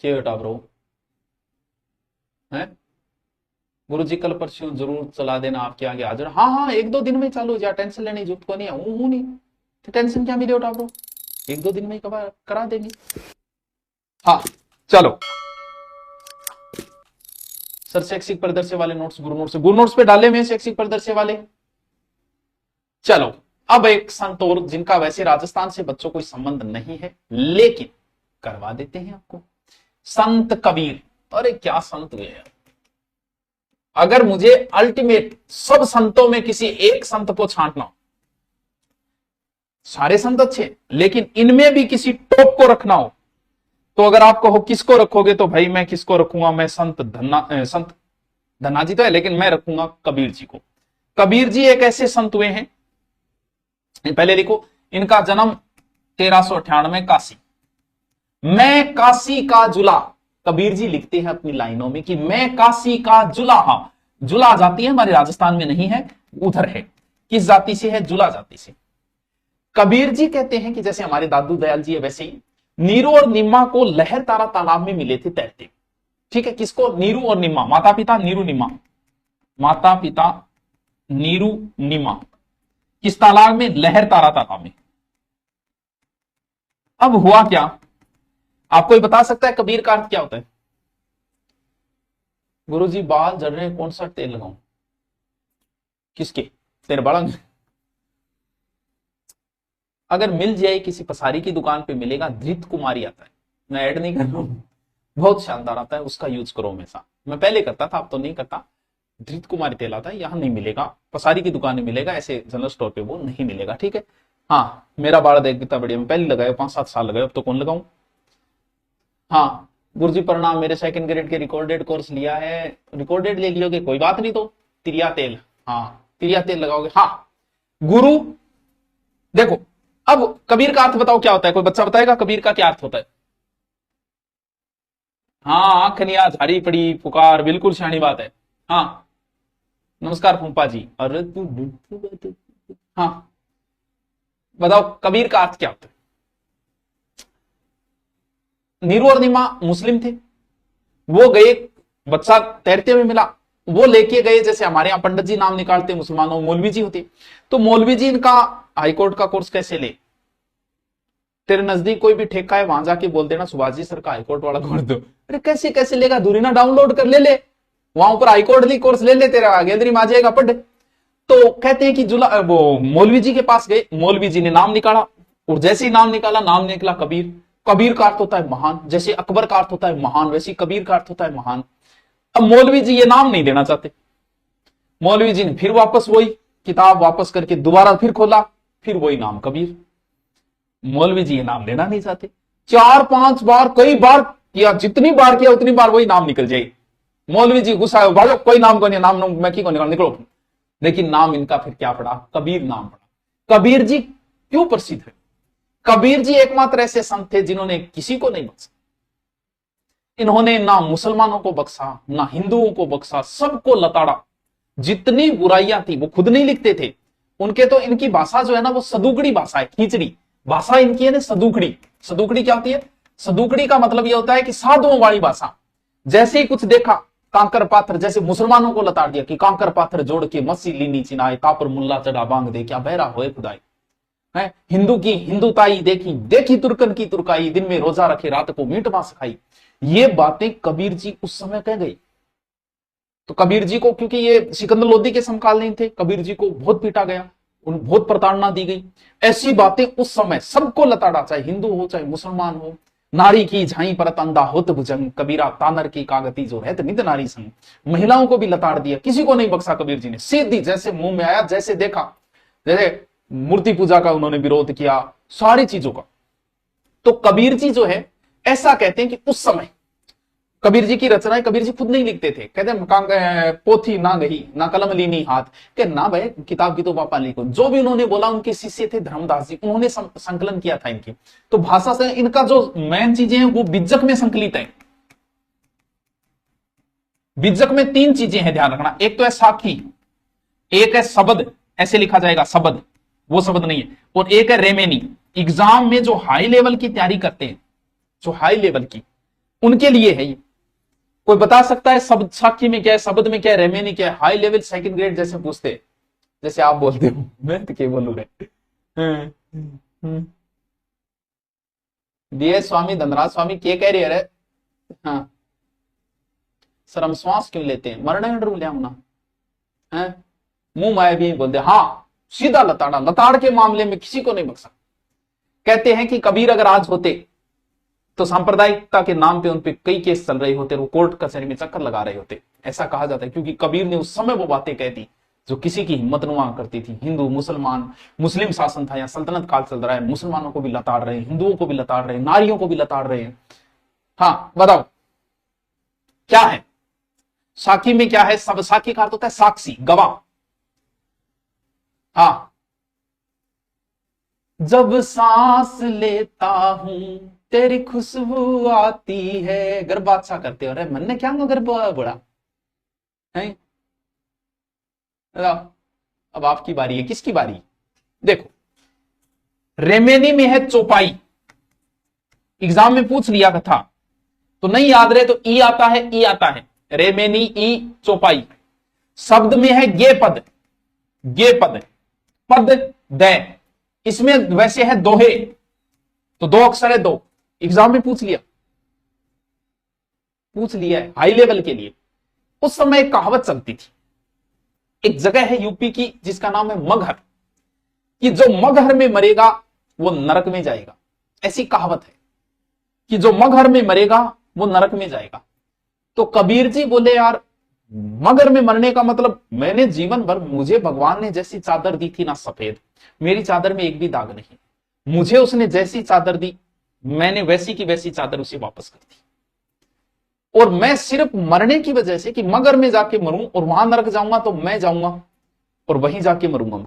क्या बेटा ब्रो है? गुरु जी कल परसों जरूर चला देना, आपके आगे हाजिर। हाँ हाँ, एक दो दिन में चालू हो जाए, टेंशन लेने की जरूरत को नहीं है। हूं नहीं तो टेंशन क्या मिले बेटा ब्रो, एक दो दिन में करा देंगे। हाँ चलो सर, शैक्षिक परिदृश्य वाले नोट्स गुरु नोट्स पे डाले हुए शैक्षिक परिदृश्य वाले। चलो अब एक संत और जिनका वैसे राजस्थान से बच्चों कोई संबंध नहीं है, लेकिन करवा देते हैं आपको। संत कबीर। अरे क्या संत हुए यार। अगर मुझे अल्टीमेट सब संतों में किसी एक संत को छांटना हो, सारे संत अच्छे लेकिन इनमें भी किसी टॉप को रखना हो, तो अगर आप कहो किसको रखोगे, तो भाई मैं किसको रखूंगा, मैं संत धन्ना जी तो है, लेकिन मैं रखूंगा कबीर जी को। कबीर जी एक ऐसे संत हुए हैं, पहले लिखो, इनका जन्म 1398 काशी। मैं काशी का जुला, कबीर जी लिखते हैं अपनी लाइनों में कि मैं काशी का जुला। हाँ, जुला जाति है, हमारे राजस्थान में नहीं है, उधर है। किस जाति से है? जुला जाति से। कबीर जी कहते हैं कि जैसे हमारे दादू दयाल जी है, वैसे ही नीरू और निम्मा को लहर तारा तालाब में मिले थे तैरते। ठीक है, किसको? नीरू और निम्मा, माता पिता नीरू निम्मा, माता पिता नीरू निम्मा, किस तालाब में? लहर तारा तालाब में। अब हुआ क्या, आपको ही बता सकता है कबीर का अर्थ क्या होता है? गुरुजी बाल जल रहे हैं, कौन सा तेल लगाऊं? किसके? तेरे बड़ंग। अगर मिल जाए किसी पसारी की दुकान पे मिलेगा, धृत कुमारी आता है, मैं ऐड नहीं कर रहा हूं, बहुत शानदार आता है, उसका यूज करो हमेशा। मैं पहले करता था, अब तो नहीं करता। धृत कुमारी तेल आता है, यहां नहीं मिलेगा, पसारी की दुकान में मिलेगा, ऐसे जनरल स्टोर पे वो नहीं मिलेगा। ठीक है। हाँ, मेरा बाल देख कितना बढ़िया, मैं पहले लगाया, 5-7 साल लगाए, अब तो कौन लगाऊं। हाँ गुरुजी प्रणाम, मेरे सेकंड ग्रेड के रिकॉर्डेड कोर्स लिया है। रिकॉर्डेड ले लियोगे कोई बात नहीं, तो तिरिया तेल, हाँ तिरिया तेल लगाओगे। हाँ गुरु, देखो अब कबीर का अर्थ बताओ क्या होता है, कोई बच्चा बताएगा कबीर का क्या अर्थ होता है? हाँ, आंखनिया झाड़ी पड़ी पुकार, बिल्कुल सियानी बात है। हाँ नमस्कार फूफा जी। अरे तू, हाँ बताओ कबीर का अर्थ क्या होता है? नीरू और नीमा मुस्लिम थे, वो गए, बच्चा तैरते हुए मिला, वो लेके गए, जैसे हमारे यहां पंडित जी नाम निकालते मुसलमानों, मौलवी जी होते, तो मौलवी जी इनका हाईकोर्ट का कोर्स कैसे ले? तेरे नजदीक कोई भी ठेका है, वहां जाके बोल देना सुभाष जी सर का हाईकोर्ट वाला कोर्स दो। अरे कैसे कैसे लेगा, दूरी ना डाउनलोड कर ले वहां ऊपर हाईकोर्ट कोर्स ले तेरा गैदरी में आ जाएगा पढ़। तो कहते हैं कि वो मौलवी जी के पास गए, मौलवी जी ने नाम निकाला, और जैसे ही नाम निकाला, नाम निकला कबीर। कबीर का अर्थ होता है महान, जैसे अकबर का अर्थ होता है महान, वैसे कबीर का अर्थ होता है महान। अब मौलवी जी ये नाम नहीं देना चाहते, मौलवी जी ने फिर वापस वही किताब वापस करके दोबारा फिर खोला, फिर वही नाम कबीर। मौलवी जी ये नाम लेना नहीं चाहते, 4-5 बार, कई बार किया, जितनी बार किया उतनी बार वही नाम निकल जाए। मौलवी जी गुस्सा है, भाई कोई नाम को नहीं, नाम मैं की को निकलो। लेकिन नाम इनका फिर क्या पड़ा? कबीर नाम पड़ा। कबीर जी क्यों प्रसिद्ध है? कबीर जी एकमात्र ऐसे संत थे जिन्होंने किसी को नहीं बख्शा। इन्होंने ना मुसलमानों को बख्शा, ना हिंदुओं को बख्शा, सबको लताड़ा। जितनी बुराइयां थी वो खुद नहीं लिखते थे, उनके तो, इनकी भाषा जो है ना वो सदुकड़ी भाषा है, खींचड़ी भाषा इनकी है ना, सदुकड़ी। सदुकड़ी क्या होती है? सदुकड़ी का मतलब यह होता है कि साधुओं वाली भाषा। जैसे ही कुछ देखा, कांकर पाथर, जैसे मुसलमानों को लताड़ दिया कि कांकर पाथर जोड़ के मस्सी लीनी चिनाए, कापर मुल्ला चढ़ा बांग दे, क्या बहरा होए खुदाई है। हिंदू की हिंदुताई देखी, देखी तुर्कन की तुर्काई, दिन में रोजा रखे रात को मीट मांस खाई। ये बातें कबीर जी उस समय कह गई। तो कबीर जी को, क्योंकि ये सिकंदर लोदी के समकालीन थे, कबीर जी को बहुत पीटा गया, उन बहुत प्रताड़ना दी गई। ऐसी बातें उस समय सबको लताड़ा, चाहे हिंदू हो चाहे मुसलमान हो। नारी की झाई परत अंधा होत भुजंग, कबीरा तानर की कागती जो है नित नारी संग। महिलाओं को भी लताड़ दिया, किसी को नहीं बख्शा कबीर जी ने। सीधी जैसे मुंह में आया, जैसे देखा, जैसे मूर्ति पूजा का उन्होंने विरोध किया, सारी चीजों का। तो कबीर जी जो है, ऐसा कहते हैं कि उस समय कबीर जी की रचनाएं कबीर जी खुद नहीं लिखते थे। कहते हैं पोथी ना गई ना कलम लीनी हाथ, के ना भाई किताब की तो पापा लिखो। जो भी उन्होंने बोला, उनके शिष्य थे धर्मदास जी, उन्होंने संकलन किया था इनकी। तो भाषा से इनका जो मेन चीजें हैं वो बिज्जक में संकलित है। बिज्जक में 3 चीजें हैं, ध्यान रखना। एक तो है साखी, एक है शब्द, ऐसे लिखा जाएगा शब्द, वो शब्द नहीं है, और एक है रेमेनी। एग्जाम में जो हाई लेवल की तैयारी करते हैं, जो हाई लेवल की, उनके लिए है ये। कोई बता सकता है शब्द साखी में क्या है, शब्द में क्या है, रेमेनी क्या है? हाई लेवल सेकंड ग्रेड जैसे पूछते, जैसे आप बोलते हो, मैं तो क्या बोलू रहे। डीएस स्वामी, धनराज स्वामी के कह रहे हैं? हाँ सर, हम श्वास क्यों लेते हैं? मरने में डर ना है, मुंह माया भी बोलते। हाँ सीधा लताड़ा, लताड़ के मामले में किसी को नहीं बख्शा सकता। कहते हैं कि कबीर अगर आज होते तो सांप्रदायिकता के नाम पे उनपे कई केस चल रहे होते, वो कोर्ट कचहरी में चक्कर लगा रहे होते, ऐसा कहा जाता है। क्योंकि कबीर ने उस समय वो बातें कह दी जो किसी की हिम्मत नुमा करती थी। हिंदू मुसलमान, मुस्लिम शासन था या सल्तनत काल चल रहा है, मुसलमानों को भी लताड़ रहे हैं, हिंदुओं को भी लताड़ रहे हैं, नारियों को भी लताड़ रहे हैं। हाँ बताओ क्या है साखी में? क्या है? सब साखी का अर्थ होता है साक्षी, गवाह। हाँ, जब सांस लेता हूं तेरी खुशबू आती है। गर्भ बादशाह करते हो, अरे मन ने क्या गर्भ बड़ा है। अब आपकी बारी है। किसकी बारी? देखो, रेमेनी में है चौपाई, एग्जाम में पूछ लिया था, तो नहीं याद रहे तो ई आता है, ई आता है, रेमेनी ई चौपाई। शब्द में है गे पद, गे पद, पद दे, इसमें वैसे है दोहे, तो दो अक्षर है, दो। एग्जाम में पूछ लिया, पूछ लिया है हाई लेवल के लिए। उस समय एक कहावत चलती थी, एक जगह है यूपी की जिसका नाम है मगहर, कि जो मगहर में मरेगा वो नरक में जाएगा। ऐसी कहावत है कि जो मगहर में मरेगा वो नरक में जाएगा। तो कबीर जी बोले यार, मगर में मरने का मतलब, मैंने जीवन भर, मुझे भगवान ने जैसी चादर दी थी ना सफेद, मेरी चादर में एक भी दाग नहीं, मुझे उसने जैसी चादर दी मैंने वैसी की वैसी चादर उसे वापस कर दी। और मैं सिर्फ मरने की वजह से कि मगर में जाके मरूं और वहां नरक जाऊंगा तो मैं जाऊंगा और वहीं जाके मरूंगा मैं।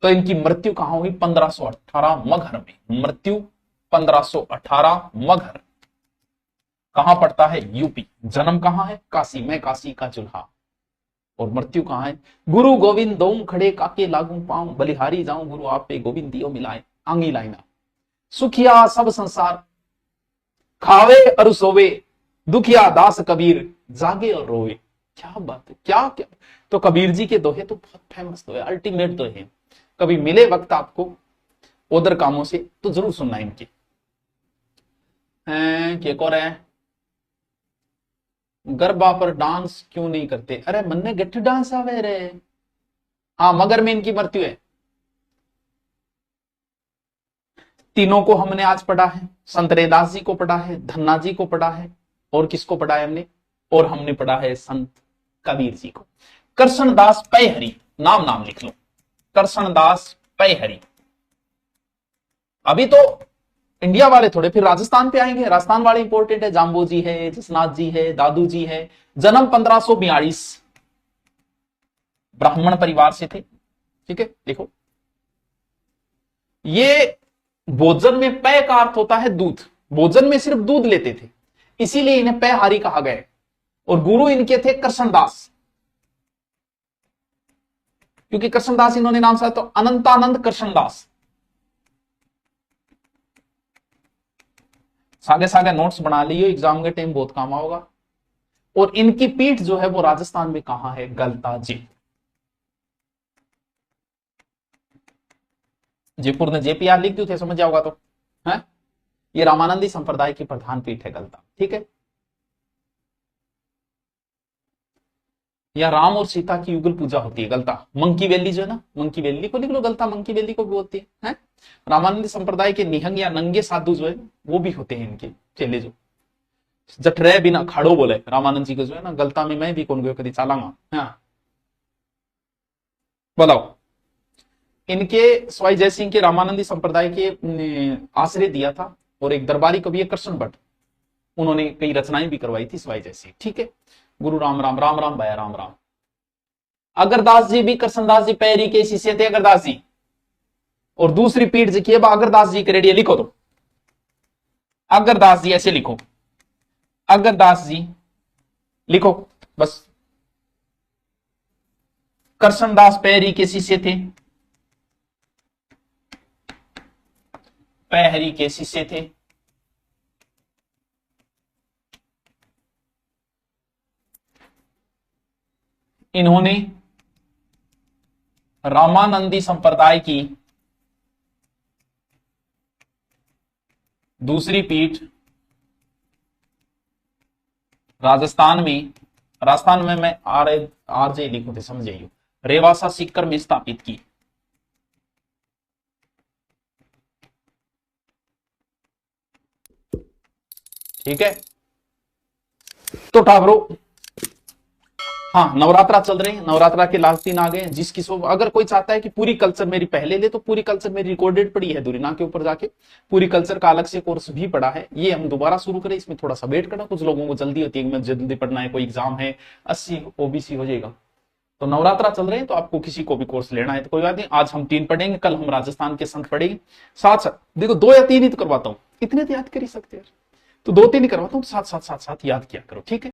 तो इनकी मृत्यु कहां हुई? 1518 मगहर में मृत्यु, 1518 मगहर। कहां पड़ता है? यूपी। जन्म कहां है? काशी में, काशी का चूल्हा। और मृत्यु कहां है? गुरु गोविंद दो खड़े काके लागू पाऊं, बलिहारी जाऊं गुरु आप पे गोविंद दियो मिलाए। आंगी लाइना, सुखिया सब संसार खावे और सोवे, दुखिया दास कबीर जागे और रोवे। क्या बात है, क्या क्या। तो कबीर जी के दोहे तो बहुत फेमस दोहे, अल्टीमेट दोहे हैं। कभी मिले वक्त आपको उधर कामों से तो जरूर सुनना इनके। क्या कर रहे हैं? गरबा पर डांस क्यों नहीं करते? अरे मन ने गठ डांस आवे रे। हाँ, मगर में इनकी मृत्यु है। तीनों को हमने आज पढ़ा है, संत रैदास जी को पढ़ा है, धन्ना जी को पढ़ा है, और किसको पढ़ा है हमने? और हमने पढ़ा है संत कबीर जी को। कृष्णदास पैहरी, नाम नाम लिख लो, कृष्णदास पैहरी। अभी तो इंडिया वाले थोड़े, फिर राजस्थान पे आएंगे, राजस्थान वाले इंपॉर्टेंट है। जाम्बो जी है, जसनाथ जी है, दादू जी है। जन्म 1542, ब्राह्मण परिवार से थे। ठीक है, देखो ये भोजन में पै का अर्थ होता है दूध, भोजन में सिर्फ दूध लेते थे, इसीलिए इन्हें पैहारी कहा गया। और गुरु इनके थे कृष्णदास, क्योंकि कृष्णदास इन्होंने नाम सा, तो अनंतानंद कृष्णदास। सागे सागे नोट्स बना लियो, एग्जाम के टाइम बहुत काम आओगा। और इनकी पीठ जो है वो राजस्थान में कहां है? गलता जी। जयपुर ने जेपीआर लिख दिए थे, समझ जाओगा तो है। ये रामानंदी संप्रदाय की प्रधान पीठ है गलता। ठीक है, या राम और सीता की युगल पूजा होती है गलता। मंकी वैली जो है ना, मंकी वैली को लिख लो गलता, मंकी वैली को भी बोलती है। रामानंदी संप्रदाय के निहंग या नंगे साधु जो है वो भी होते हैं इनके चेले, जो जठरे बिना खाड़ो बोले रामानंद जी को जो है ना, गलता में मैं भी कौन गयो कभी चालांगा। हाँ बताओ, इनके स्वाई जयसिंह के रामानंदी संप्रदाय के आश्रय दिया था, और एक दरबारी कवि है कृष्ण भट्ट, उन्होंने कई रचनाएं भी करवाई थी स्वाई जयसिंह। ठीक है, गुरु राम राम, राम राम भया राम राम। अगरदास जी भी कृष्णदास जी पैरी के शिष्य थे, अगरदास जी। और दूसरी पीठ जी की अगरदास जी के रेडियो लिखो, तो अगरदास जी ऐसे लिखो, अगरदास जी लिखो बस। कृष्णदास पैरी के शिष्य थे, पैहरी के शिष्य थे। इन्होंने रामानंदी संप्रदाय की दूसरी पीठ राजस्थान में मैं आरजे लिखूं थे, समझ जाइए, रेवासा सीकर में स्थापित की। ठीक है, तो ठाकरो, हाँ नवरात्रा चल रहे हैं, नवरात्रा के लास्ट दिन आ गए। जिसकी अगर कोई चाहता है कि पूरी कल्चर मेरी पहले ले, तो पूरी कल्चर मेरी रिकॉर्डेड पड़ी है दुरीना के ऊपर जाके, पूरी कल्चर का अलग से कोर्स भी पड़ा है। ये हम दोबारा शुरू करें, इसमें थोड़ा सा वेट करना, कुछ लोगों को जल्दी होती है कि मैं जल्दी पढ़ना है, कोई एग्जाम है, 80 ओबीसी हो जाएगा। तो नवरात्रा चल रहे हैं, तो आपको किसी को भी कोर्स लेना है तो कोई बात नहीं, आज हम 3 पढ़ेंगे, कल हम राजस्थान के संत पढ़ेंगे। साथ साथ देखो 2 या 3 ही तो करवाता हूँ, इतने तो याद कर ही सकते हैं, तो 2-3 ही करवाता हूँ, साथ साथ याद किया करो, ठीक है।